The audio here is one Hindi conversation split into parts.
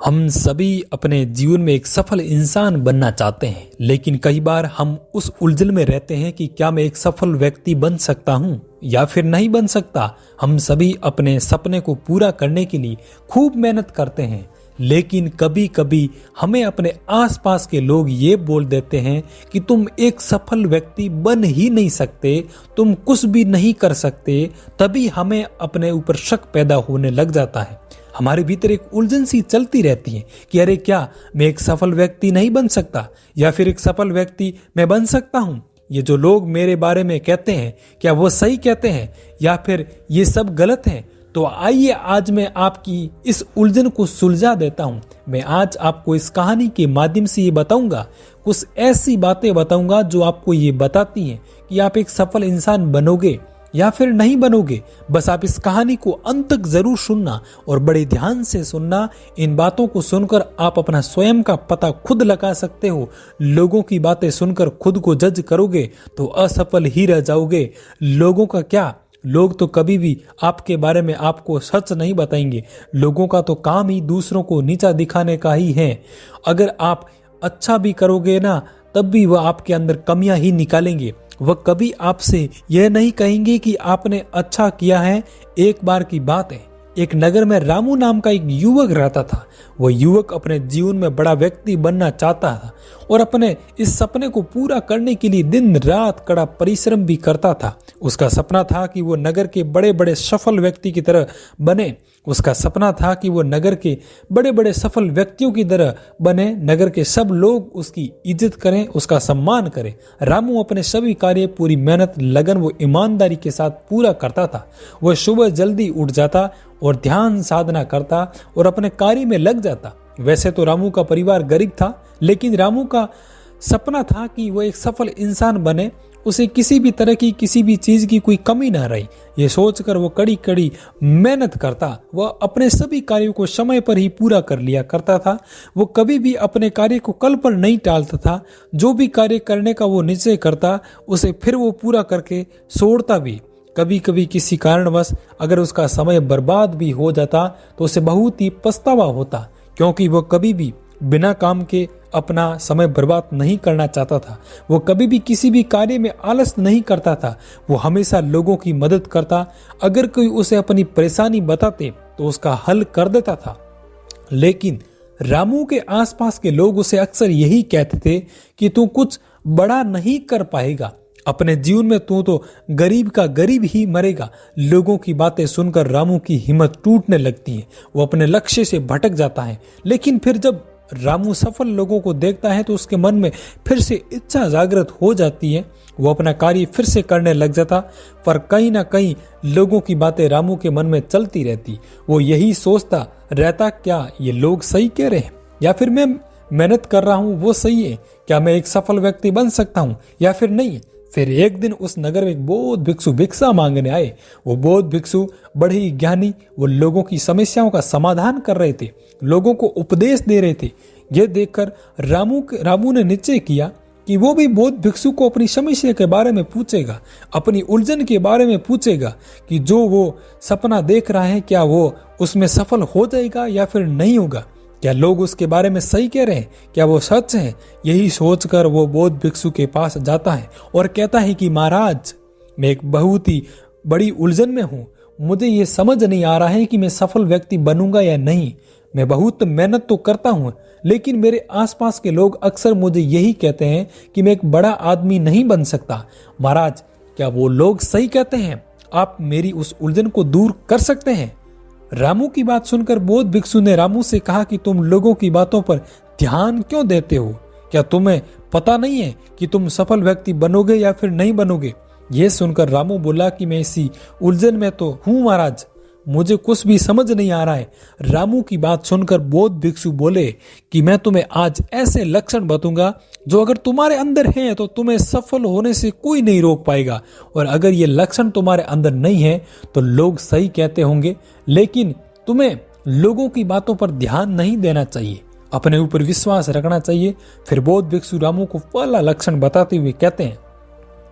हम सभी अपने जीवन में एक सफल इंसान बनना चाहते हैं, लेकिन कई बार हम उस उलझन में रहते हैं कि क्या मैं एक सफल व्यक्ति बन सकता हूं या फिर नहीं बन सकता। हम सभी अपने सपने को पूरा करने के लिए खूब मेहनत करते हैं, लेकिन कभी कभी हमें अपने आसपास के लोग ये बोल देते हैं कि तुम एक सफल व्यक्ति बन ही नहीं सकते, तुम कुछ भी नहीं कर सकते। तभी हमें अपने ऊपर शक पैदा होने लग जाता है। हमारे भीतर एक उलझन सी चलती रहती है कि अरे क्या मैं एक सफल व्यक्ति नहीं बन सकता, या फिर एक सफल व्यक्ति मैं बन सकता हूं। ये जो लोग मेरे बारे में कहते हैं, क्या वो सही कहते हैं या फिर ये सब गलत है। तो आइए आज मैं आपकी इस उलझन को सुलझा देता हूं। मैं आज आपको इस कहानी के माध्यम से ये बताऊंगा, कुछ ऐसी बातें बताऊंगा जो आपको ये बताती हैं कि आप एक सफल इंसान बनोगे या फिर नहीं बनोगे। बस आप इस कहानी को अंत तक जरूर सुनना और बड़े ध्यान से सुनना। इन बातों को सुनकर आप अपना स्वयं का पता खुद लगा सकते हो। लोगों की बातें सुनकर खुद को जज करोगे तो असफल ही रह जाओगे। लोगों का क्या, लोग तो कभी भी आपके बारे में आपको सच नहीं बताएंगे। लोगों का तो काम ही दूसरों को नीचा दिखाने का ही है। अगर आप अच्छा भी करोगे ना, तब भी वह आपके अंदर कमियां ही निकालेंगे। वह कभी आपसे यह नहीं कहेंगे कि आपने अच्छा किया है। एक बार की बात है, एक नगर में रामू नाम का एक युवक रहता था। वह युवक अपने जीवन में बड़ा व्यक्ति बनना चाहता था और अपने इस सपने को पूरा करने के लिए दिन रात कड़ा परिश्रम भी करता था। उसका सपना था कि वो नगर के बड़े बड़े सफल व्यक्ति की तरह बने। उसका सपना था कि वो नगर के बड़े बड़े सफल व्यक्तियों की तरह बने। नगर के सब लोग उसकी इज्जत करें, उसका सम्मान करें। रामू अपने सभी कार्य पूरी मेहनत, लगन व ईमानदारी के साथ पूरा करता था। वह सुबह जल्दी उठ जाता और ध्यान साधना करता और अपने कार्य में लग जाता। वैसे तो रामू का परिवार गरीब था, लेकिन रामू का सपना था कि वह एक सफल इंसान बने। उसे किसी भी तरह की किसी भी चीज की कोई कमी ना रही, ये सोचकर वो कड़ी कड़ी मेहनत करता। वह अपने सभी कार्यों को समय पर ही पूरा कर लिया करता था। वो कभी भी अपने कार्य को कल पर नहीं टालता था। जो भी कार्य करने का वो निश्चय करता, उसे फिर वो पूरा करके छोड़ता भी। कभी कभी किसी कारणवश अगर उसका समय बर्बाद भी हो जाता तो उसे बहुत ही पछतावा होता, क्योंकि वो कभी भी बिना काम के अपना समय बर्बाद नहीं करना चाहता था। वो कभी भी किसी भी कार्य में आलस नहीं करता था। वो हमेशा लोगों की मदद करता। अगर कोई उसे अपनी परेशानी बताते तो उसका हल कर देता था। लेकिन रामू के आसपास के लोग उसे अक्सर यही कहते थे कि तू कुछ बड़ा नहीं कर पाएगा, अपने जीवन में तू तो गरीब का गरीब ही मरेगा। लोगों की बातें सुनकर रामू की हिम्मत टूटने लगती है। वो अपने लक्ष्य से भटक जाता है। लेकिन फिर जब रामू सफल लोगों को देखता है तो उसके मन में फिर से इच्छा जागृत हो जाती है। वो अपना कार्य फिर से करने लग जाता। पर कहीं ना कहीं लोगों की बातें रामू के मन में चलती रहती। वो यही सोचता रहता, क्या ये लोग सही कह रहे हैं या फिर मैं मेहनत कर रहा हूँ वो सही है। क्या मैं एक सफल व्यक्ति बन सकता हूँ या फिर नहीं। फिर एक दिन उस नगर में एक बौद्ध भिक्षु भिक्षा मांगने आए। वो बौद्ध भिक्षु बड़े ही ज्ञानी, वो लोगों की समस्याओं का समाधान कर रहे थे, लोगों को उपदेश दे रहे थे। यह देखकर रामू ने निश्चय किया कि वो भी बौद्ध भिक्षु को अपनी समस्या के बारे में पूछेगा, अपनी उलझन के बारे में पूछेगा कि जो वो सपना देख रहा है क्या वो उसमें सफल हो जाएगा या फिर नहीं होगा। क्या लोग उसके बारे में सही कह रहे हैं, क्या वो सच है। यही सोचकर वो बौद्ध भिक्षु के पास जाता है और कहता है कि महाराज, मैं एक बहुत ही बड़ी उलझन में हूँ। मुझे ये समझ नहीं आ रहा है कि मैं सफल व्यक्ति बनूंगा या नहीं। मैं बहुत मेहनत तो करता हूँ, लेकिन मेरे आसपास के लोग अक्सर मुझे यही कहते हैं कि मैं एक बड़ा आदमी नहीं बन सकता। महाराज, क्या वो लोग सही कहते हैं? आप मेरी उस उलझन को दूर कर सकते हैं। रामू की बात सुनकर बौद्ध भिक्षु ने रामू से कहा कि तुम लोगों की बातों पर ध्यान क्यों देते हो? क्या तुम्हें पता नहीं है कि तुम सफल व्यक्ति बनोगे या फिर नहीं बनोगे? यह सुनकर रामू बोला कि मैं इसी उलझन में तो हूं महाराज, मुझे कुछ भी समझ नहीं आ रहा है। रामू की बात सुनकर बौद्ध भिक्षु बोले कि मैं तुम्हें आज ऐसे लक्षण बताऊंगा जो अगर तुम्हारे अंदर हैं तो तुम्हें सफल होने से कोई नहीं रोक पाएगा, और अगर ये लक्षण तुम्हारे अंदर नहीं है तो लोग सही कहते होंगे, लेकिन तुम्हें लोगों की बातों पर ध्यान नहीं देना चाहिए, अपने ऊपर विश्वास रखना चाहिए। फिर बौद्ध भिक्षु रामू को पहला लक्षण बताते हुए कहते हैं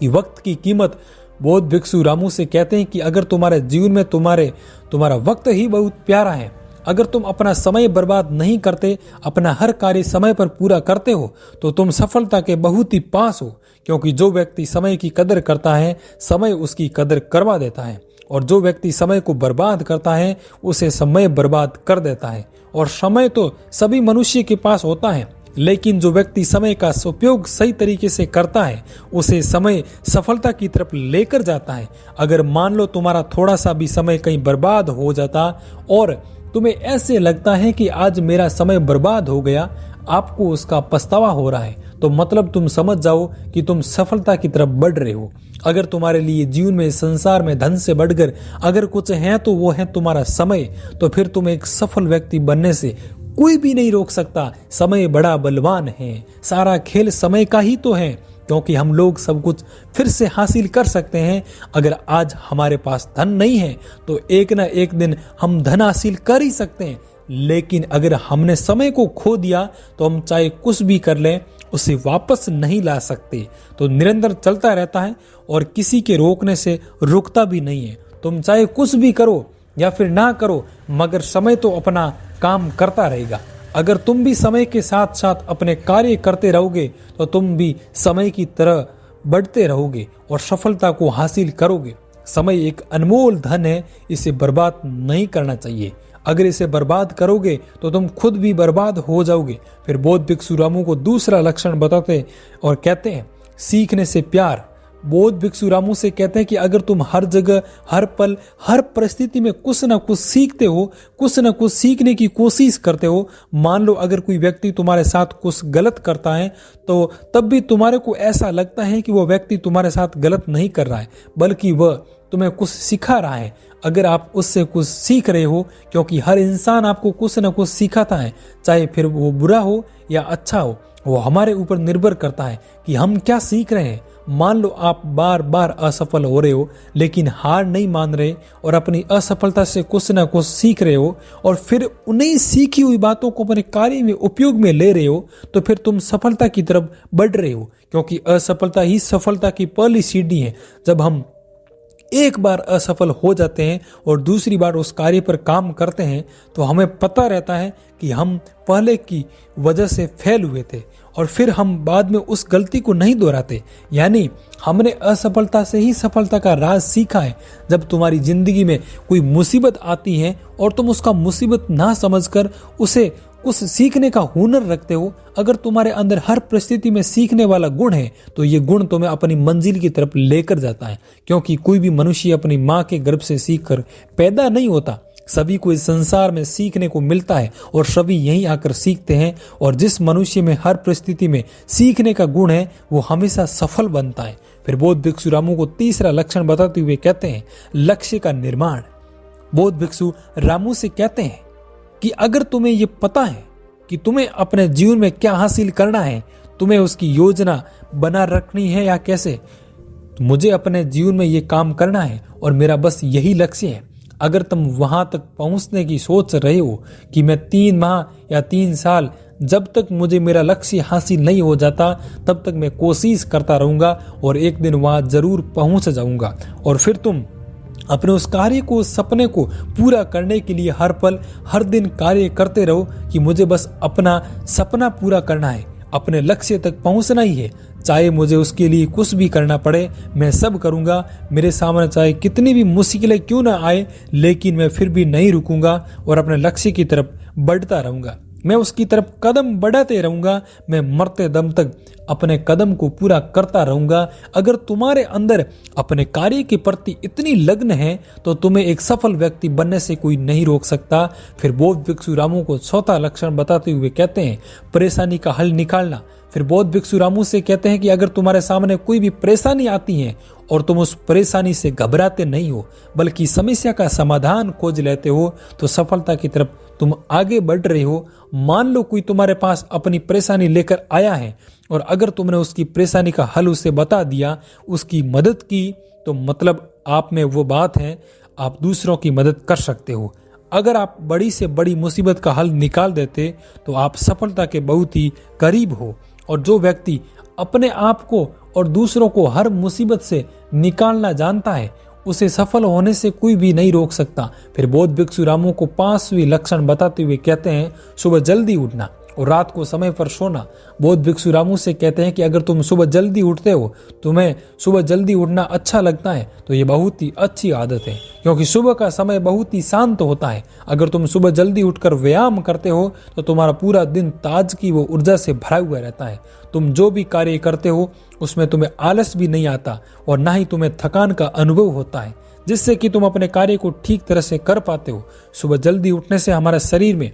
कि वक्त की कीमत। बौद्ध भिक्षु रामू से कहते हैं कि अगर तुम्हारे जीवन में तुम्हारा वक्त ही बहुत प्यारा है, अगर तुम अपना समय बर्बाद नहीं करते, अपना हर कार्य समय पर पूरा करते हो, तो तुम सफलता के बहुत ही पास हो। क्योंकि जो व्यक्ति समय की कदर करता है, समय उसकी कदर करवा देता है, और जो व्यक्ति समय को बर्बाद करता है, उसे समय बर्बाद कर देता है। और समय तो सभी मनुष्य के पास होता है, लेकिन जो व्यक्ति समय का उपयोग सही तरीके से करता है, उसे समय सफलता की तरफ लेकर जाता है। अगर मान लो तुम्हारा थोड़ा सा भी समय कहीं बर्बाद हो जाता और तुम्हें ऐसे लगता है कि आज मेरा समय बर्बाद हो गया, आपको उसका पछतावा हो रहा है, तो मतलब तुम समझ जाओ कि तुम सफलता की तरफ बढ़ रहे हो। अगर तुम्हारे लिए जीवन में, संसार में धन से बढ़कर अगर कुछ है तो वो है तुम्हारा समय, तो फिर तुम एक सफल व्यक्ति बनने से कोई भी नहीं रोक सकता। समय बड़ा बलवान है, सारा खेल समय का ही तो है, क्योंकि हम लोग सब कुछ फिर से हासिल कर सकते हैं। अगर आज हमारे पास धन नहीं है तो एक ना एक दिन हम धन हासिल कर ही सकते हैं, लेकिन अगर हमने समय को खो दिया तो हम चाहे कुछ भी कर लें, उसे वापस नहीं ला सकते। तो निरंतर चलता रहता है और किसी के रोकने से रुकता भी नहीं है। तुम चाहे कुछ भी करो या फिर ना करो, मगर समय तो अपना काम करता रहेगा। अगर तुम भी समय के साथ साथ अपने कार्य करते रहोगे तो तुम भी समय की तरह बढ़ते रहोगे और सफलता को हासिल करोगे। समय एक अनमोल धन है, इसे बर्बाद नहीं करना चाहिए। अगर इसे बर्बाद करोगे तो तुम खुद भी बर्बाद हो जाओगे। फिर बौद्ध भिक्षु रामू को दूसरा लक्षण बताते और कहते हैं सीखने से प्यार। बौद्ध भिक्षु रामू से कहते हैं कि अगर तुम हर जगह, हर पल, हर परिस्थिति में कुछ न कुछ सीखते हो, कुछ न कुछ सीखने की कोशिश करते हो, मान लो अगर कोई व्यक्ति तुम्हारे साथ कुछ गलत करता है तो तब भी तुम्हारे को ऐसा लगता है कि वो व्यक्ति तुम्हारे साथ गलत नहीं कर रहा है, बल्कि वह तुम्हें कुछ सिखा रहा है। अगर आप उससे कुछ सीख रहे हो, क्योंकि हर इंसान आपको कुछ न कुछ सिखाता है, चाहे फिर वो बुरा हो या अच्छा हो, वो हमारे ऊपर निर्भर करता है कि हम क्या सीख रहे हैं। मान लो आप बार बार असफल हो रहे हो, लेकिन हार नहीं मान रहे और अपनी असफलता से कुछ न कुछ सीख रहे हो और फिर उन्हीं सीखी हुई बातों को अपने कार्य में उपयोग में ले रहे हो, तो फिर तुम सफलता की तरफ बढ़ रहे हो। क्योंकि असफलता ही सफलता की पहली सीढ़ी है। जब हम एक बार असफल हो जाते हैं और दूसरी बार उस कार्य पर काम करते हैं तो हमें पता रहता है कि हम पहले की वजह से फेल हुए थे और फिर हम बाद में उस गलती को नहीं दोहराते। यानी हमने असफलता से ही सफलता का राज सीखा है। जब तुम्हारी जिंदगी में कोई मुसीबत आती है और तुम उसका मुसीबत ना समझकर उसे कुछ सीखने का हुनर रखते हो, अगर तुम्हारे अंदर हर परिस्थिति में सीखने वाला गुण है तो ये गुण तुम्हें अपनी मंजिल की तरफ लेकर जाता है। क्योंकि कोई भी मनुष्य अपनी माँ के गर्भ से सीखकर पैदा नहीं होता। सभी को इस संसार में सीखने को मिलता है और सभी यहीं आकर सीखते हैं। और जिस मनुष्य में हर परिस्थिति में सीखने का गुण है वो हमेशा सफल बनता है। फिर बौद्ध भिक्षु रामू को तीसरा लक्षण बताते हुए कहते हैं लक्ष्य का निर्माण। बौद्ध भिक्षु रामू से कहते हैं कि अगर तुम्हें ये पता है कि तुम्हें अपने जीवन में क्या हासिल करना है, तुम्हें उसकी योजना बना रखनी है या कैसे, तो मुझे अपने जीवन में ये काम करना है और मेरा बस यही लक्ष्य है। अगर तुम वहां तक पहुंचने की सोच रहे हो कि मैं 3 माह या 3 साल, जब तक मुझे मेरा लक्ष्य हासिल नहीं हो जाता तब तक मैं कोशिश करता रहूंगा और एक दिन वहां जरूर पहुंच जाऊंगा। और फिर तुम अपने उस कार्य को, उस सपने को पूरा करने के लिए हर पल, हर दिन कार्य करते रहो कि मुझे बस अपना सपना पूरा करना है, अपने लक्ष्य तक पहुंचना ही है। चाहे मुझे उसके लिए कुछ भी करना पड़े, मैं सब करूंगा। मेरे सामने चाहे कितनी भी मुश्किलें क्यों ना आए, लेकिन मैं फिर भी नहीं रुकूंगा और अपने लक्ष्य की तरफ बढ़ता रहूंगा। मैं उसकी तरफ कदम बढ़ाते रहूंगा। मैं मरते दम तक अपने कदम को पूरा करता रहूंगा। अगर तुम्हारे अंदर अपने कार्य के प्रति इतनी लगन है तो तुम्हें एक सफल व्यक्ति बनने से कोई नहीं रोक सकता। फिर बौद्ध भिक्षु रामू को चौथा लक्षण बताते हुए कहते हैं परेशानी का हल निकालना। फिर बौद्ध भिक्षु रामू से कहते हैं कि अगर तुम्हारे सामने कोई भी परेशानी आती है और तुम उस परेशानी से घबराते नहीं हो, बल्कि समस्या का समाधान खोज लेते हो, तो सफलता की तरफ तुम आगे बढ़ रहे हो। मान लो कोई तुम्हारे पास अपनी परेशानी लेकर आया है और अगर तुमने उसकी परेशानी का हल उसे बता दिया, उसकी मदद की, तो मतलब आप में वो बात है, आप दूसरों की मदद कर सकते हो। अगर आप बड़ी से बड़ी मुसीबत का हल निकाल देते तो आप सफलता के बहुत ही करीब हो। और जो व्यक्ति अपने आप को और दूसरों को हर मुसीबत से निकालना जानता है, उसे सफल होने से कोई भी नहीं रोक सकता। फिर बौद्ध भिक्षु रामू को 5वीं लक्षण बताते हुए कहते हैं सुबह जल्दी उठना और रात को समय पर सोना। बौद्ध भिक्षु रामू से कहते हैं कि अगर तुम सुबह जल्दी उठते हो, तुम्हें सुबह जल्दी उठना अच्छा लगता है, तो ये बहुत ही अच्छी आदत है, क्योंकि सुबह का समय बहुत ही शांत होता है। अगर तुम सुबह जल्दी उठकर व्यायाम करते हो तो तुम्हारा पूरा दिन ताजगी व ऊर्जा से भरा हुआ रहता है। तुम जो भी कार्य करते हो उसमें तुम्हें आलस भी नहीं आता और ना ही तुम्हें थकान का अनुभव होता है, जिससे कि तुम अपने कार्य को ठीक तरह से कर पाते हो। सुबह जल्दी उठने से हमारे शरीर में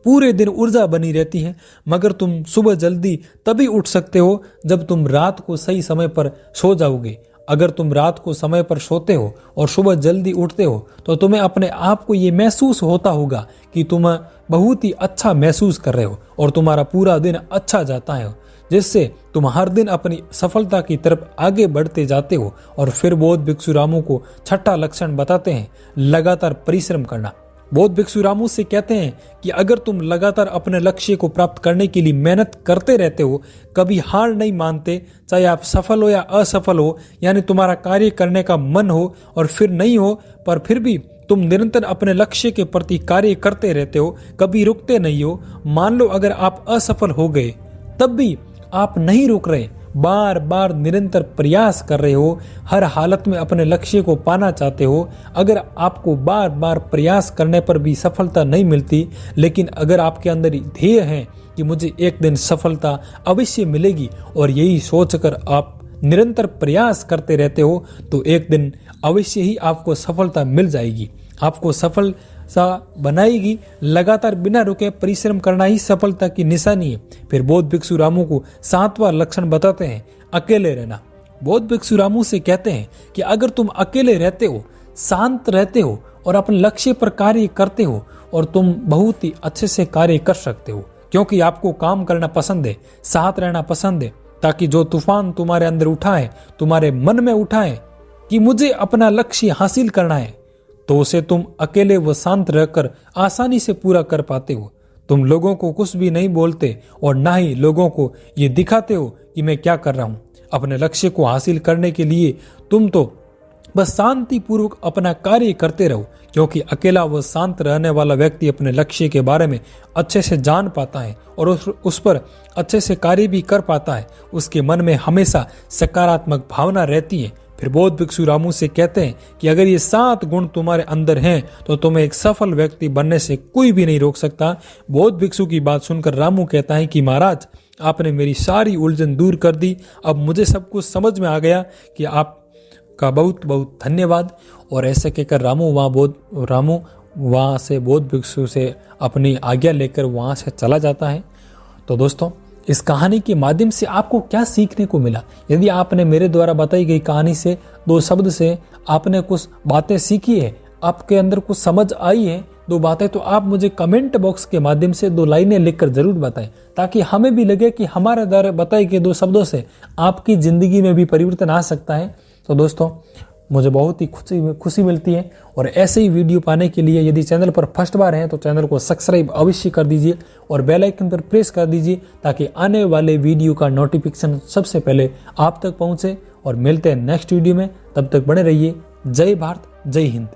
पूरे दिन ऊर्जा बनी रहती है, मगर तुम सुबह जल्दी तभी उठ सकते हो जब तुम रात को सही समय पर सो जाओगे। अगर तुम रात को समय पर सोते हो और सुबह जल्दी उठते हो तो तुम्हें अपने आप को ये महसूस होता होगा कि तुम बहुत ही अच्छा महसूस कर रहे हो और तुम्हारा पूरा दिन अच्छा जाता है, जिससे तुम हर दिन अपनी सफलता की तरफ आगे बढ़ते जाते हो। और फिर बौद्ध भिक्षु रामू को 6ठा लक्षण बताते हैं लगातार परिश्रम करना। बौद्ध भिक्षु रामू से कहते हैं कि अगर तुम लगातार अपने लक्ष्य को प्राप्त करने के लिए मेहनत करते रहते हो, कभी हार नहीं मानते, चाहे आप सफल हो या असफल हो, यानी तुम्हारा कार्य करने का मन हो और फिर नहीं हो, पर फिर भी तुम निरंतर अपने लक्ष्य के प्रति कार्य करते रहते हो, कभी रुकते नहीं हो। मान लो अगर आप असफल हो गए, तब भी आप नहीं रुक रहे, बार बार निरंतर प्रयास कर रहे हो, हर हालत में अपने लक्ष्य को पाना चाहते हो। अगर आपको बार बार प्रयास करने पर भी सफलता नहीं मिलती, लेकिन अगर आपके अंदर ध्येय है कि मुझे एक दिन सफलता अवश्य मिलेगी और यही सोचकर आप निरंतर प्रयास करते रहते हो, तो एक दिन अवश्य ही आपको सफलता मिल जाएगी, आपको सफल सा बनाएगी। लगातार बिना रुके परिश्रम करना ही सफलता की निशानी है। फिर बौद्ध भिक्षु रामू को 7वां लक्षण बताते हैं अकेले रहना। बौद्ध भिक्षु रामू से कहते हैं कि अगर तुम अकेले रहते हो, शांत रहते हो और अपने लक्ष्य पर कार्य करते हो, और तुम बहुत ही अच्छे से कार्य कर सकते हो, क्योंकि आपको काम करना पसंद है, साथ रहना पसंद है, ताकि जो तूफान तुम्हारे अंदर उठा है, तुम्हारे मन में उठा है कि मुझे अपना लक्ष्य हासिल करना है, तो उसे तुम अकेले व शांत रहकर आसानी से पूरा कर पाते हो। तुम लोगों को कुछ भी नहीं बोलते और ना ही लोगों को ये दिखाते हो कि मैं क्या कर रहा हूँ। अपने लक्ष्य को हासिल करने के लिए तुम तो बस शांति पूर्वक अपना कार्य करते रहो, क्योंकि अकेला व शांत रहने वाला व्यक्ति अपने लक्ष्य के बारे में अच्छे से जान पाता है और उस पर अच्छे से कार्य भी कर पाता है। उसके मन में हमेशा सकारात्मक भावना रहती है। फिर बौद्ध भिक्षु रामू से कहते हैं कि अगर ये 7 गुण तुम्हारे अंदर हैं तो तुम्हें एक सफल व्यक्ति बनने से कोई भी नहीं रोक सकता। बौद्ध भिक्षु की बात सुनकर रामू कहता है कि महाराज, आपने मेरी सारी उलझन दूर कर दी, अब मुझे सब कुछ समझ में आ गया कि आपका बहुत बहुत धन्यवाद। और ऐसे कहकर रामू वहाँ से बौद्ध भिक्षु से अपनी आज्ञा लेकर वहाँ से चला जाता है। तो दोस्तों, इस कहानी के माध्यम से आपको क्या सीखने को मिला? यदि आपने मेरे द्वारा बताई गई कहानी से 2 शब्द से आपने कुछ बातें सीखी है, आपके अंदर कुछ समझ आई है 2 बातें, तो आप मुझे कमेंट बॉक्स के माध्यम से 2 लाइनें लिखकर जरूर बताएं, ताकि हमें भी लगे कि हमारे द्वारा बताए गए 2 शब्दों से आपकी जिंदगी में भी परिवर्तन आ सकता है। तो दोस्तों, मुझे बहुत ही खुशी मिलती है। और ऐसे ही वीडियो पाने के लिए यदि चैनल पर फर्स्ट बार हैं तो चैनल को सब्सक्राइब अवश्य कर दीजिए और बेल आइकन पर प्रेस कर दीजिए, ताकि आने वाले वीडियो का नोटिफिकेशन सबसे पहले आप तक पहुंचे। और मिलते हैं नेक्स्ट वीडियो में, तब तक बने रहिए। जय भारत, जय हिंद।